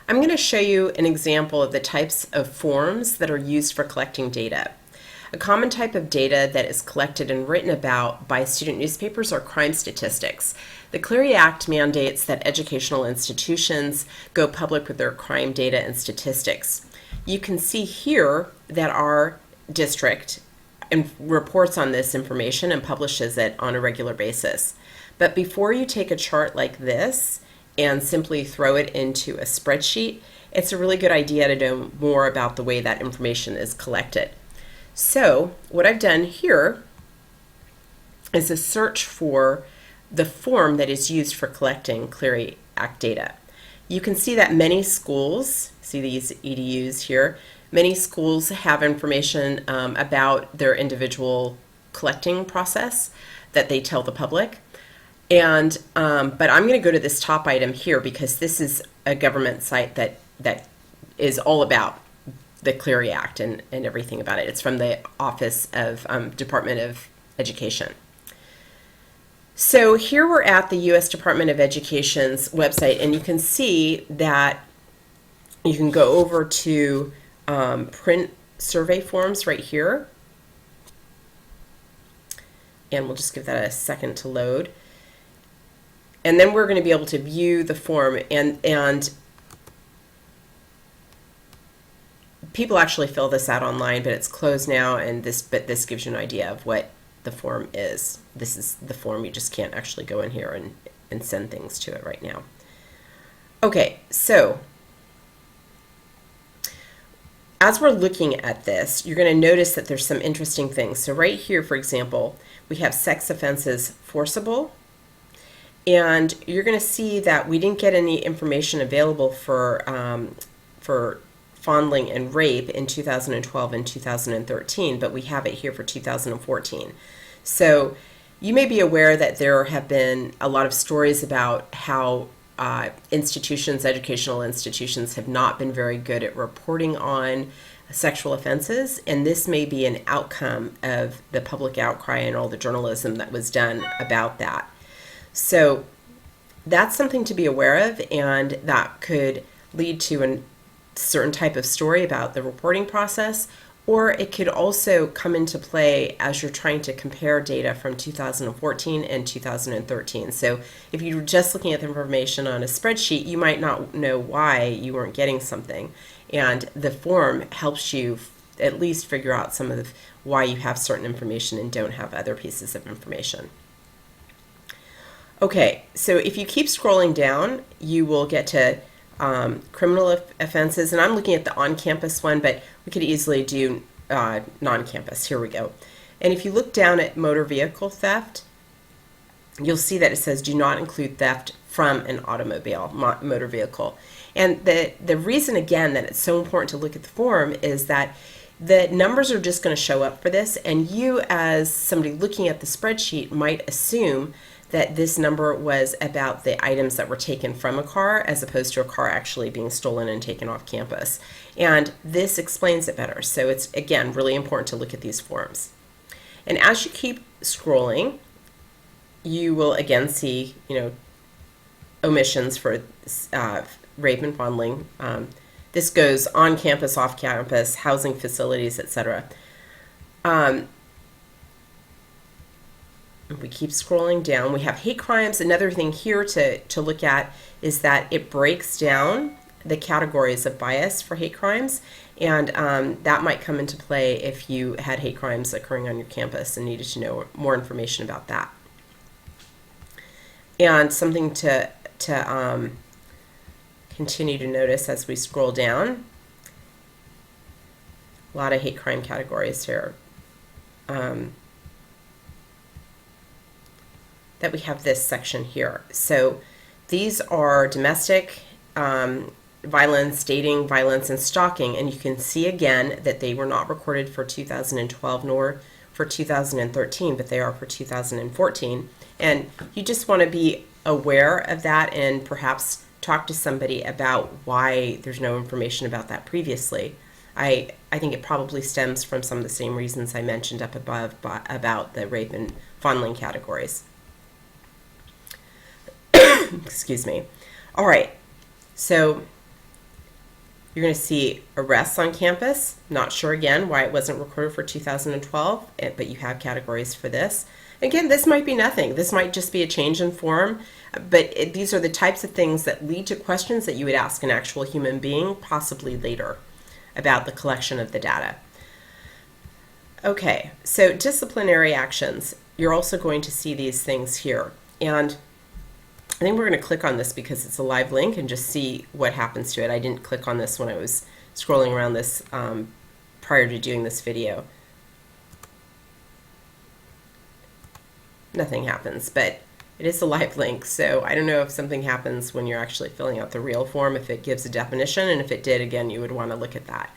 I'm going to show you an example of the types of forms that are used for collecting data. A common type of data that is collected and written about by student newspapers are crime statistics. The Clery Act mandates that educational institutions go public with their crime data and statistics. You can see here that our district reports on this information and publishes it on a regular basis. But before you take a chart like this and simply throw it into a spreadsheet, it's a really good idea to know more about the way that information is collected. So what I've done here is a search for the form that is used for collecting Clery Act data. You can see that many schools, see these EDUs here, many schools have information about their individual collecting process that they tell the public. And but I'm going to go to this top item here because this is a government site that is all about the Clery Act and everything about it. It's from the Office of Department of Education. So here we're at the U.S. Department of Education's website, and you can see that you can go over to print survey forms right here. And we'll just give that a second to load. And then we're going to be able to view the form, and people actually fill this out online, but it's closed now, and this gives you an idea of what the form is. This is the form. You just can't actually go in here and send things to it right now. Okay, so as we're looking at this, you're going to notice that there's some interesting things. So right here, for example, we have sex offenses forcible. And you're going to see that we didn't get any information available for fondling and rape in 2012 and 2013, but we have it here for 2014. So you may be aware that there have been a lot of stories about how educational institutions have not been very good at reporting on sexual offenses, and this may be an outcome of the public outcry and all the journalism that was done about that. So that's something to be aware of, and that could lead to a certain type of story about the reporting process, or it could also come into play as you're trying to compare data from 2014 and 2013. So if you're just looking at the information on a spreadsheet, you might not know why you weren't getting something, and the form helps you at least figure out some of why you have certain information and don't have other pieces of information. Okay, so if you keep scrolling down, you will get to criminal offenses, and I'm looking at the on-campus one, but we could easily do non-campus. Here we go. And if you look down at motor vehicle theft, you'll see that it says do not include theft from an automobile, motor vehicle. And the reason, again, that it's so important to look at the form is that the numbers are just going to show up for this, and you as somebody looking at the spreadsheet might assume that this number was about the items that were taken from a car as opposed to a car actually being stolen and taken off campus. And this explains it better. So it's, again, really important to look at these forms. And as you keep scrolling, you will again see, omissions for rape and fondling. This goes on campus, off campus, housing facilities, etc. We keep scrolling down. We have hate crimes. Another thing here to look at is that it breaks down the categories of bias for hate crimes, and that might come into play if you had hate crimes occurring on your campus and needed to know more information about that. And something to continue to notice as we scroll down, a lot of hate crime categories here. That we have this section here. So these are domestic violence, dating violence, and stalking, and you can see again that they were not recorded for 2012 nor for 2013, but they are for 2014. And you just want to be aware of that and perhaps talk to somebody about why there's no information about that previously. I think it probably stems from some of the same reasons I mentioned up above about the rape and fondling categories. Excuse me. All right, so You're going to see arrests on campus. Not sure again why it wasn't recorded for 2012, but you have categories for this. Again, this might be nothing. This might just be a change in form, but these are the types of things that lead to questions that you would ask an actual human being, possibly later, about the collection of the data. Okay, so disciplinary actions. You're also going to see these things here. And I think we're going to click on this because it's a live link and just see what happens to it. I didn't click on this when I was scrolling around this prior to doing this video. Nothing happens, but it is a live link, so I don't know if something happens when you're actually filling out the real form, if it gives a definition, and if it did, again, you would want to look at that.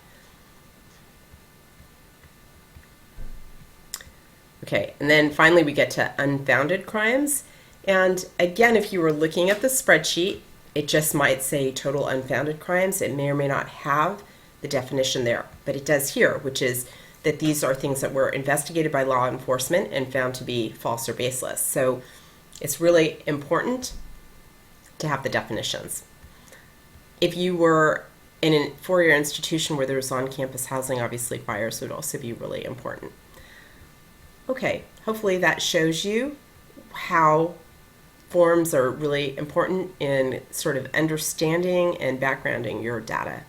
Okay, and then finally we get to unfounded crimes. And again, if you were looking at the spreadsheet, it just might say total unfounded crimes. It may or may not have the definition there, but it does here, which is that these are things that were investigated by law enforcement and found to be false or baseless. So it's really important to have the definitions. If you were in a four-year institution where there was on-campus housing, obviously fires would also be really important. Okay, hopefully that shows you how forms are really important in sort of understanding and backgrounding your data.